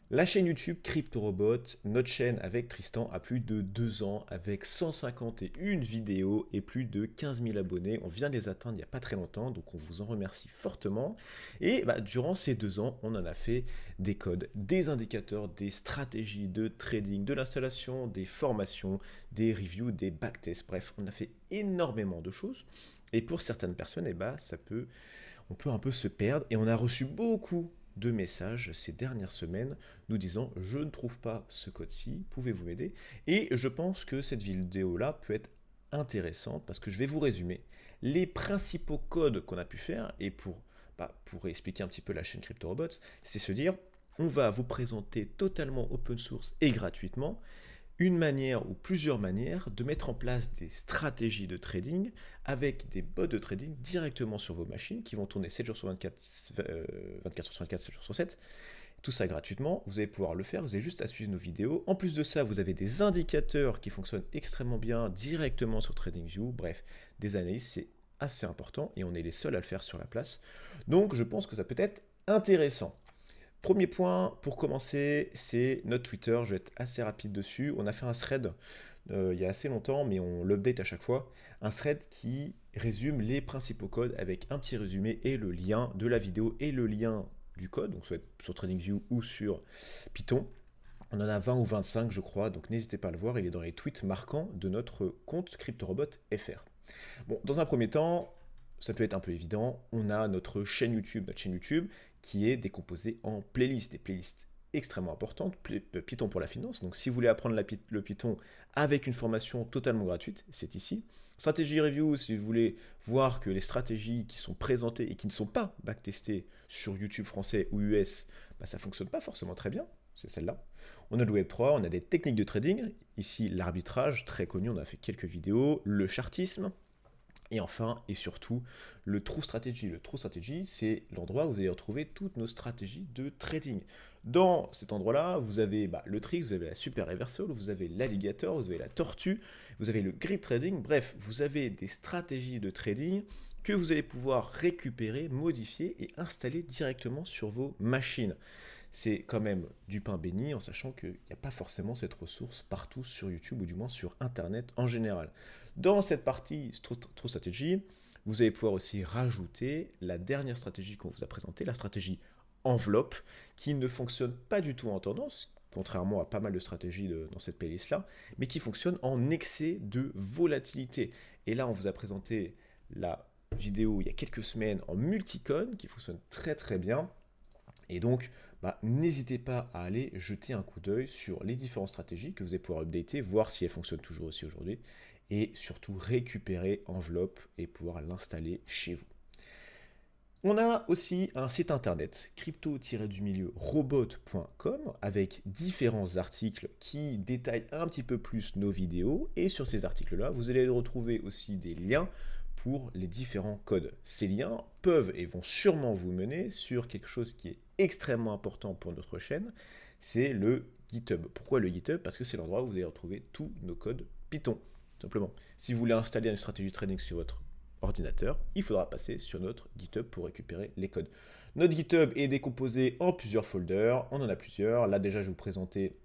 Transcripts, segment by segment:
La chaîne YouTube CryptoRobot, notre chaîne avec Tristan, a plus de 2 ans, avec 151 vidéos et plus de 15 000 abonnés. On vient de les atteindre il n'y a pas très longtemps, donc on vous en remercie fortement. Et durant ces 2 ans, on en a fait des codes, des indicateurs, des stratégies de trading, de l'installation, des formations, des reviews, des backtests. Bref, on a fait énormément de choses. Et pour certaines personnes, on peut un peu se perdre. Et on a reçu beaucoup de messages ces dernières semaines nous disant je ne trouve pas ce code-ci, pouvez-vous m'aider? Et je pense que cette vidéo-là peut être intéressante parce que je vais vous résumer les principaux codes qu'on a pu faire et pour expliquer un petit peu la chaîne CryptoRobots, c'est se dire on va vous présenter totalement open source et gratuitement une manière ou plusieurs manières de mettre en place des stratégies de trading avec des bots de trading directement sur vos machines qui vont tourner 7 jours sur 24, 24 sur 24, 7 jours sur 7. Tout ça gratuitement, vous allez pouvoir le faire, vous avez juste à suivre nos vidéos. En plus de ça, vous avez des indicateurs qui fonctionnent extrêmement bien directement sur TradingView. Bref, des analyses, c'est assez important et on est les seuls à le faire sur la place. Donc je pense que ça peut être intéressant. Premier point pour commencer, c'est notre Twitter. Je vais être assez rapide dessus. On a fait un thread il y a assez longtemps, mais on l'update à chaque fois. Un thread qui résume les principaux codes avec un petit résumé et le lien de la vidéo et le lien du code, donc soit sur TradingView ou sur Python. On en a 20 ou 25, je crois, donc n'hésitez pas à le voir. Il est dans les tweets marquants de notre compte CryptoRobot FR. Bon, dans un premier temps, ça peut être un peu évident, on a notre chaîne YouTube qui est décomposée en playlists, des playlists extrêmement importantes, Python pour la finance. Donc si vous voulez apprendre le Python avec une formation totalement gratuite, c'est ici. Stratégie review, si vous voulez voir que les stratégies qui sont présentées et qui ne sont pas backtestées sur YouTube français ou US, ça ne fonctionne pas forcément très bien, c'est celle-là. On a le Web3, on a des techniques de trading, ici l'arbitrage, très connu, on a fait quelques vidéos, le chartisme, et enfin, et surtout, le True Strategy. Le True Strategy, c'est l'endroit où vous allez retrouver toutes nos stratégies de trading. Dans cet endroit-là, vous avez le trick, vous avez la super reversal, vous avez l'alligator, vous avez la tortue, vous avez le grid trading. Bref, vous avez des stratégies de trading que vous allez pouvoir récupérer, modifier et installer directement sur vos machines. C'est quand même du pain béni en sachant qu'il n'y a pas forcément cette ressource partout sur YouTube ou du moins sur Internet en général. Dans cette partie True Strategy, vous allez pouvoir aussi rajouter la dernière stratégie qu'on vous a présentée, la stratégie enveloppe, qui ne fonctionne pas du tout en tendance, contrairement à pas mal de stratégies dans cette playlist-là, mais qui fonctionne en excès de volatilité. Et là, on vous a présenté la vidéo il y a quelques semaines en multicone, qui fonctionne très très bien. Et donc, n'hésitez pas à aller jeter un coup d'œil sur les différentes stratégies que vous allez pouvoir updater, voir si elles fonctionnent toujours aussi aujourd'hui, et surtout récupérer enveloppe et pouvoir l'installer chez vous. On a aussi un site internet crypto-robot.com avec différents articles qui détaillent un petit peu plus nos vidéos et sur ces articles-là, vous allez retrouver aussi des liens pour les différents codes. Ces liens peuvent et vont sûrement vous mener sur quelque chose qui est extrêmement important pour notre chaîne, c'est le GitHub. Pourquoi le GitHub? Parce que c'est l'endroit où vous allez retrouver tous nos codes Python, simplement. Si vous voulez installer une stratégie de trading sur votre ordinateur, il faudra passer sur notre GitHub pour récupérer les codes. Notre GitHub est décomposé en plusieurs folders, on en a plusieurs. Là déjà je vais vous présenter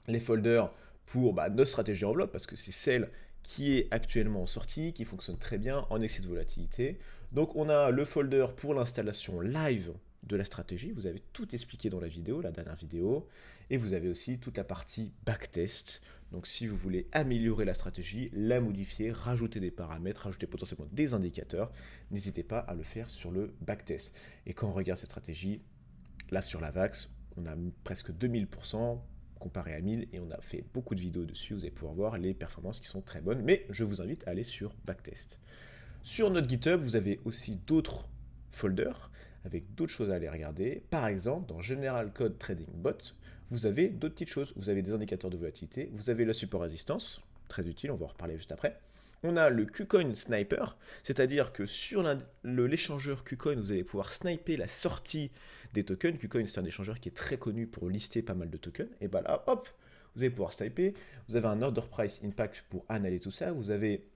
les folders pour notre stratégie enveloppe parce que c'est celle qui est actuellement en sortie, qui fonctionne très bien en excès de volatilité. Donc on a le folder pour l'installation live de la stratégie, vous avez tout expliqué dans la vidéo, la dernière vidéo, et vous avez aussi toute la partie backtest. Donc si vous voulez améliorer la stratégie, la modifier, rajouter des paramètres, rajouter potentiellement des indicateurs, n'hésitez pas à le faire sur le backtest. Et quand on regarde cette stratégie, là sur la VAX, on a presque 2000% comparé à 1000 et on a fait beaucoup de vidéos dessus, vous allez pouvoir voir les performances qui sont très bonnes, mais je vous invite à aller sur backtest. Sur notre GitHub, vous avez aussi d'autres folders avec d'autres choses à aller regarder. Par exemple, dans General Code Trading Bot, vous avez d'autres petites choses. Vous avez des indicateurs de volatilité, vous avez le support résistance, très utile, on va en reparler juste après. On a le KuCoin Sniper, c'est-à-dire que sur l'échangeur KuCoin, vous allez pouvoir sniper la sortie des tokens. KuCoin, c'est un échangeur qui est très connu pour lister pas mal de tokens. Et là, hop, vous allez pouvoir sniper. Vous avez un Order Price Impact pour analyser tout ça. Vous avez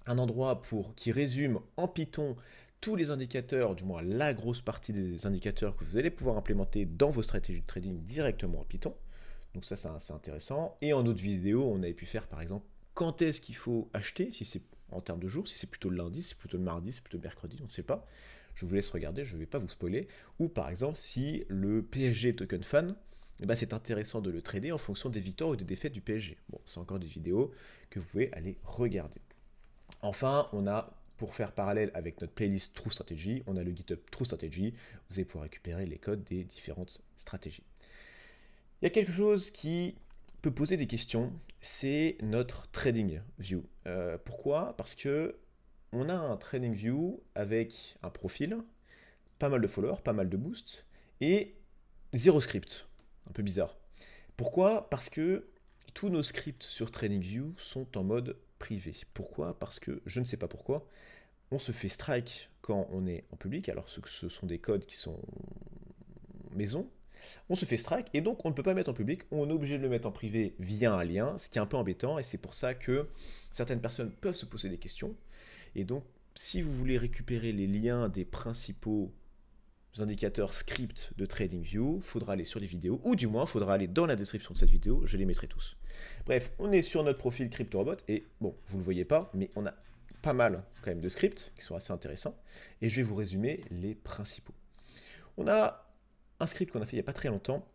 un endroit qui résume en Python tous les indicateurs, du moins la grosse partie des indicateurs que vous allez pouvoir implémenter dans vos stratégies de trading directement en Python. Donc ça, c'est assez intéressant. Et en autre vidéo, on avait pu faire par exemple quand est-ce qu'il faut acheter, si c'est en termes de jours, si c'est plutôt le lundi, si c'est plutôt le mardi, si c'est plutôt le mercredi, on ne sait pas. Je vous laisse regarder, je ne vais pas vous spoiler. Ou par exemple, si le PSG token fan, eh ben, c'est intéressant de le trader en fonction des victoires ou des défaites du PSG. Bon, c'est encore des vidéos que vous pouvez aller regarder. Enfin, on a, pour faire parallèle avec notre playlist True Strategy, on a le GitHub True Strategy. Vous allez pouvoir récupérer les codes des différentes stratégies. Il y a quelque chose qui peut poser des questions, c'est notre trading view. Pourquoi? Parce que on a un trading view avec un profil, pas mal de followers, pas mal de boosts, et zéro script. Un peu bizarre. Pourquoi? Parce que tous nos scripts sur TradingView sont en mode privé. Pourquoi? Parce que je ne sais pas pourquoi. On se fait strike quand on est en public, alors ce sont des codes qui sont maison. On se fait strike et donc on ne peut pas mettre en public, on est obligé de le mettre en privé via un lien, ce qui est un peu embêtant et c'est pour ça que certaines personnes peuvent se poser des questions. Et donc, si vous voulez récupérer les liens des principaux indicateurs script de TradingView, il faudra aller sur les vidéos, ou du moins, il faudra aller dans la description de cette vidéo, je les mettrai tous. Bref, on est sur notre profil CryptoRobot, et bon, vous ne le voyez pas, mais on a pas mal quand même de scripts qui sont assez intéressants, et je vais vous résumer les principaux. On a un script qu'on a fait il n'y a pas très longtemps,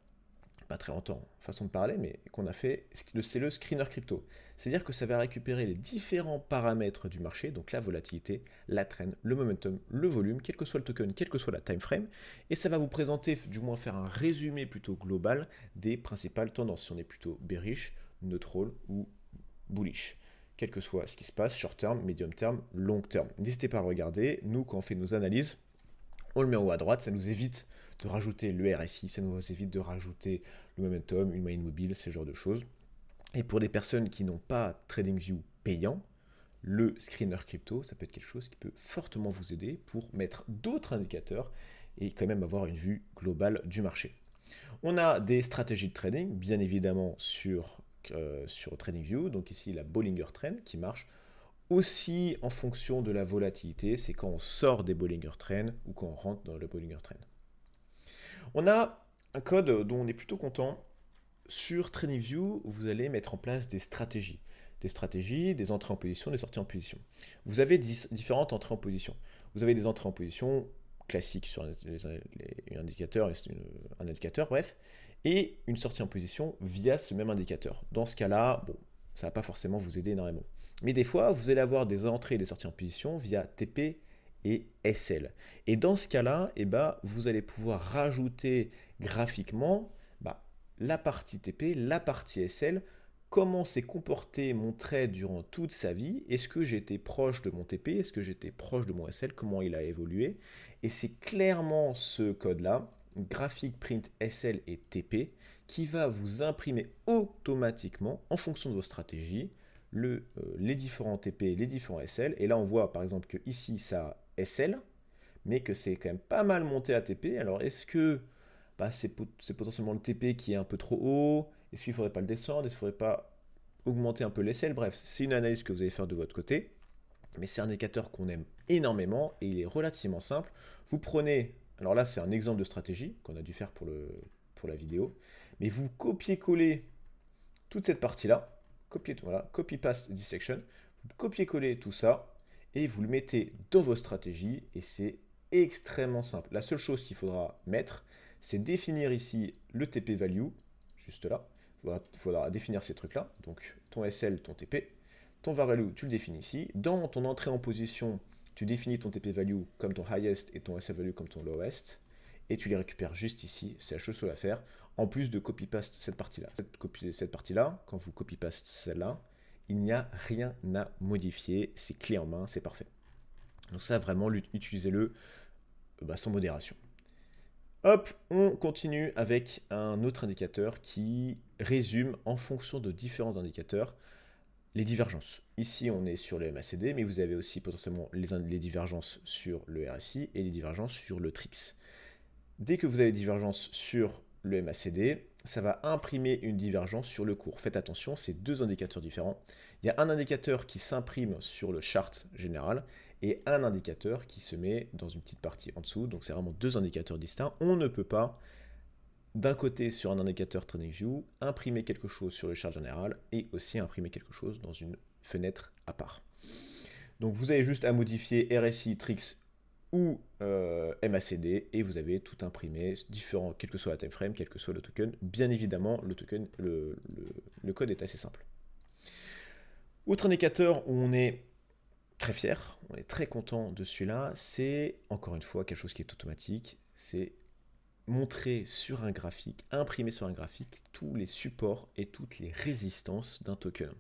façon de parler, mais qu'on a fait, c'est le screener crypto. C'est-à-dire que ça va récupérer les différents paramètres du marché, donc la volatilité, la trend, le momentum, le volume, quel que soit le token, quelle que soit la time frame, et ça va vous présenter, du moins faire un résumé plutôt global des principales tendances, si on est plutôt bearish, neutral ou bullish. Quel que soit ce qui se passe, short term, medium term, long term. N'hésitez pas à regarder, nous quand on fait nos analyses, on le met en haut à droite, ça nous évite de rajouter le RSI, ça nous évite de rajouter le momentum, une moyenne mobile, ce genre de choses. Et pour des personnes qui n'ont pas TradingView payant, le screener crypto, ça peut être quelque chose qui peut fortement vous aider pour mettre d'autres indicateurs et quand même avoir une vue globale du marché. On a des stratégies de trading, bien évidemment sur TradingView, donc ici la Bollinger Trend qui marche aussi en fonction de la volatilité, c'est quand on sort des Bollinger Trend ou quand on rentre dans le Bollinger Trend. On a un code dont on est plutôt content. Sur TradingView, vous allez mettre en place des stratégies. Des entrées en position, des sorties en position. Vous avez différentes entrées en position. Vous avez des entrées en position classiques sur un indicateur, bref, et une sortie en position via ce même indicateur. Dans ce cas-là, bon, ça ne va pas forcément vous aider énormément. Mais des fois, vous allez avoir des entrées et des sorties en position via TP et SL. Et dans ce cas-là, vous allez pouvoir rajouter graphiquement la partie TP, la partie SL, comment s'est comporté mon trade durant toute sa vie, est-ce que j'étais proche de mon TP, est-ce que j'étais proche de mon SL, comment il a évolué. Et c'est clairement ce code-là, graphique print SL et TP, qui va vous imprimer automatiquement, en fonction de vos stratégies, les différents TP, les différents SL. Et là, on voit par exemple que ici, ça a SL, mais que c'est quand même pas mal monté à TP. Alors, est-ce que c'est potentiellement le TP qui est un peu trop haut? Est-ce qu'il ne faudrait pas le descendre? Est-ce qu'il ne faudrait pas augmenter un peu l'SL? Bref, c'est une analyse que vous allez faire de votre côté. Mais c'est un indicateur qu'on aime énormément et il est relativement simple. Vous prenez, alors là c'est un exemple de stratégie qu'on a dû faire pour la vidéo, mais vous copiez-collez toute cette partie-là, copy-paste dissection, vous copiez-collez tout ça et vous le mettez dans vos stratégies et c'est extrêmement simple. La seule chose qu'il faudra mettre, c'est définir ici le TP value, juste là. Il faudra définir ces trucs-là, donc ton SL, ton TP. Ton var value, tu le définis ici. Dans ton entrée en position, tu définis ton TP value comme ton highest et ton SL value comme ton lowest. Et tu les récupères juste ici. C'est la chose à faire. En plus de copy-paste cette partie-là. Cette partie-là, quand vous copy-paste celle-là, il n'y a rien à modifier. C'est clé en main, c'est parfait. Donc ça, vraiment, utilisez-le sans modération. Hop, on continue avec un autre indicateur qui résume en fonction de différents indicateurs les divergences. Ici, on est sur le MACD, mais vous avez aussi potentiellement les divergences sur le RSI et les divergences sur le TRIX. Dès que vous avez des divergences sur le MACD, ça va imprimer une divergence sur le cours. Faites attention, c'est deux indicateurs différents. Il y a un indicateur qui s'imprime sur le chart général et un indicateur qui se met dans une petite partie en dessous. Donc c'est vraiment deux indicateurs distincts. On ne peut pas, d'un côté sur un indicateur TradingView, imprimer quelque chose sur le chart général et aussi imprimer quelque chose dans une fenêtre à part. Donc vous avez juste à modifier RSI, TRIX ou MACD et vous avez tout imprimé, différent, quel que soit la time frame, quel que soit le token. Bien évidemment, le token, le code est assez simple. Autre indicateur où on est très fier, on est très content de celui-là, c'est encore une fois quelque chose qui est automatique, c'est montrer sur un graphique, imprimer sur un graphique tous les supports et toutes les résistances d'un token.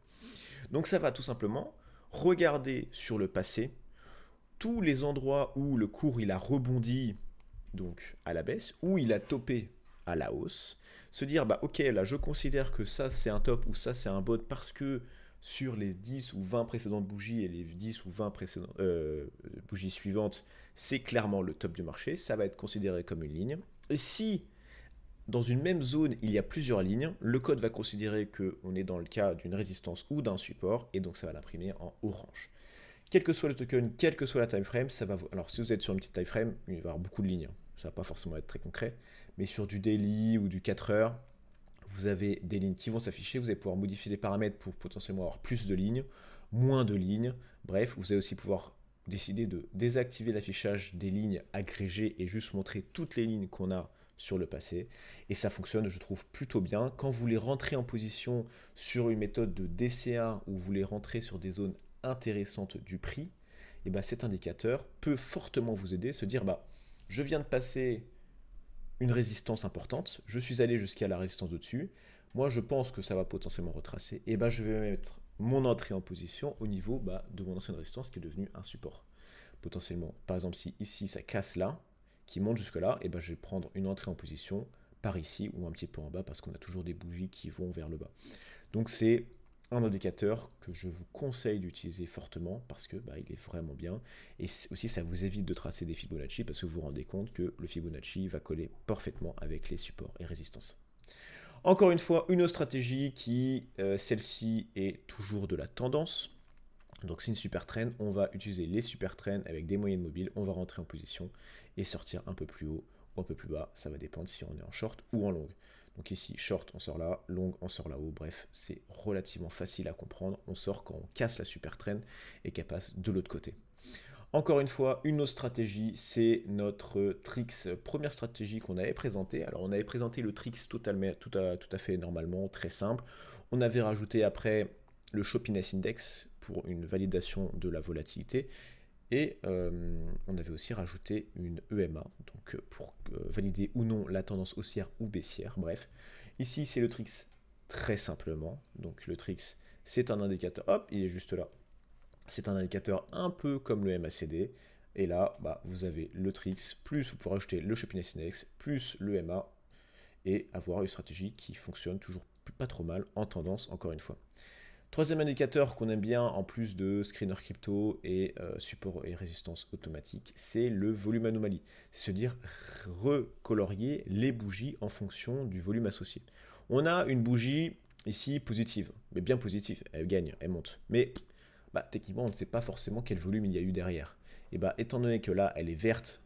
Donc ça va tout simplement regarder sur le passé tous les endroits où le cours il a rebondi donc à la baisse, où il a topé à la hausse, se dire bah ok là je considère que ça c'est un top ou ça c'est un bot parce que sur les 10 ou 20 précédentes bougies et les 10 ou 20 bougies suivantes, c'est clairement le top du marché, ça va être considéré comme une ligne. Et si dans une même zone il y a plusieurs lignes, le code va considérer qu'on est dans le cas d'une résistance ou d'un support et donc ça va l'imprimer en orange. Quel que soit le token, quelle que soit la time frame, ça va. Alors si vous êtes sur une petite time frame, il va y avoir beaucoup de lignes. Ça va pas forcément être très concret, mais sur du daily ou du 4 heures, vous avez des lignes qui vont s'afficher. Vous allez pouvoir modifier les paramètres pour potentiellement avoir plus de lignes, moins de lignes. Bref, vous allez aussi pouvoir décider de désactiver l'affichage des lignes agrégées et juste montrer toutes les lignes qu'on a sur le passé. Et ça fonctionne, je trouve, plutôt bien. Quand vous voulez rentrer en position sur une méthode de DCA où vous voulez rentrer sur des zones intéressante du prix, et ben cet indicateur peut fortement vous aider, se dire bah je viens de passer une résistance importante, je suis allé jusqu'à la résistance au-dessus, moi je pense que ça va potentiellement retracer, et ben je vais mettre mon entrée en position au niveau de mon ancienne résistance qui est devenue un support. Potentiellement, par exemple si ici ça casse là, qui monte jusque là, et ben je vais prendre une entrée en position par ici ou un petit peu en bas parce qu'on a toujours des bougies qui vont vers le bas. Donc c'est un indicateur que je vous conseille d'utiliser fortement parce que il est vraiment bien et aussi ça vous évite de tracer des Fibonacci parce que vous vous rendez compte que le Fibonacci va coller parfaitement avec les supports et résistances. Encore une fois, une autre stratégie qui, celle-ci est toujours de la tendance. Donc c'est une super trend, on va utiliser les super trends avec des moyennes mobiles, on va rentrer en position et sortir un peu plus haut ou un peu plus bas, ça va dépendre si on est en short ou en long. Donc ici, short, on sort là, long, on sort là-haut. Bref, c'est relativement facile à comprendre. On sort quand on casse la super trend et qu'elle passe de l'autre côté. Encore une fois, une autre stratégie, c'est notre Trix. Première stratégie qu'on avait présentée. Alors, on avait présenté le Trix tout à fait normalement, très simple. On avait rajouté après le Shoppiness Index pour une validation de la volatilité. Et on avait aussi rajouté une EMA, donc pour valider ou non la tendance haussière ou baissière. Bref, ici c'est le Trix très simplement. Donc le Trix, c'est un indicateur, hop, il est juste là. C'est un indicateur un peu comme le MACD. Et là, vous avez le Trix, plus vous pouvez rajouter le Shoppiness Index, plus le EMA, et avoir une stratégie qui fonctionne toujours pas trop mal en tendance, encore une fois. Troisième indicateur qu'on aime bien, en plus de screener crypto et support et résistance automatique, c'est le volume anomalie. C'est se dire recolorier les bougies en fonction du volume associé. On a une bougie ici positive, mais bien positive, elle gagne, elle monte. Mais techniquement, on ne sait pas forcément quel volume il y a eu derrière. Et étant donné que là, elle est verte,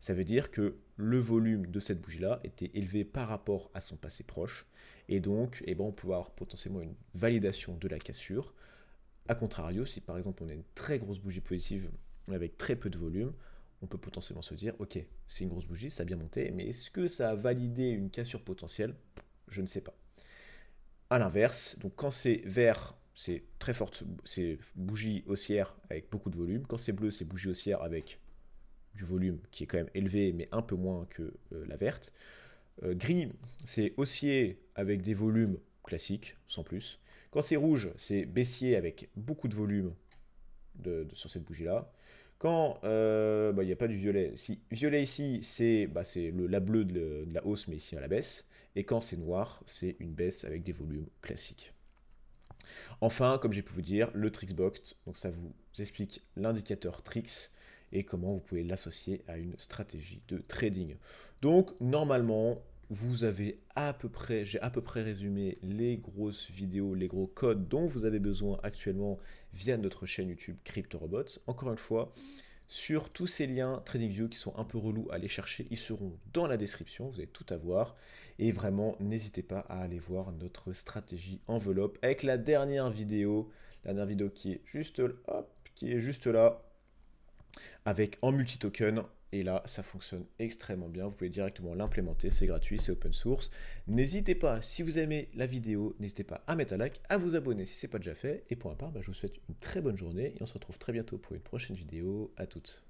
ça veut dire que le volume de cette bougie-là était élevé par rapport à son passé proche. Et donc, on peut avoir potentiellement une validation de la cassure. A contrario, si par exemple on a une très grosse bougie positive avec très peu de volume, on peut potentiellement se dire, ok, c'est une grosse bougie, ça a bien monté, mais est-ce que ça a validé une cassure potentielle? Je ne sais pas. A l'inverse, donc quand c'est vert, c'est très forte, c'est bougie haussière avec beaucoup de volume. Quand c'est bleu, c'est bougie haussière avec du volume qui est quand même élevé, mais un peu moins que la verte. Gris, c'est haussier avec des volumes classiques, sans plus. Quand c'est rouge, c'est baissier avec beaucoup de volume sur cette bougie-là. Quand il n'y a pas du violet, si violet ici, c'est la bleue de la hausse, mais ici à la baisse. Et quand c'est noir, c'est une baisse avec des volumes classiques. Enfin, comme j'ai pu vous dire, le Trixbox, donc ça vous explique l'indicateur Trix et comment vous pouvez l'associer à une stratégie de trading. Donc normalement, vous avez j'ai à peu près résumé les grosses vidéos, les gros codes dont vous avez besoin actuellement via notre chaîne YouTube CryptoRobots. Encore une fois, sur tous ces liens TradingView qui sont un peu relous à aller chercher, ils seront dans la description, vous allez tout avoir. Et vraiment, n'hésitez pas à aller voir notre stratégie enveloppe avec la dernière vidéo qui est juste là, avec en multi-token. Et là, ça fonctionne extrêmement bien. Vous pouvez directement l'implémenter. C'est gratuit, c'est open source. N'hésitez pas, si vous aimez la vidéo, n'hésitez pas à mettre un like, à vous abonner si ce n'est pas déjà fait. Et pour ma part, je vous souhaite une très bonne journée et on se retrouve très bientôt pour une prochaine vidéo. À toutes.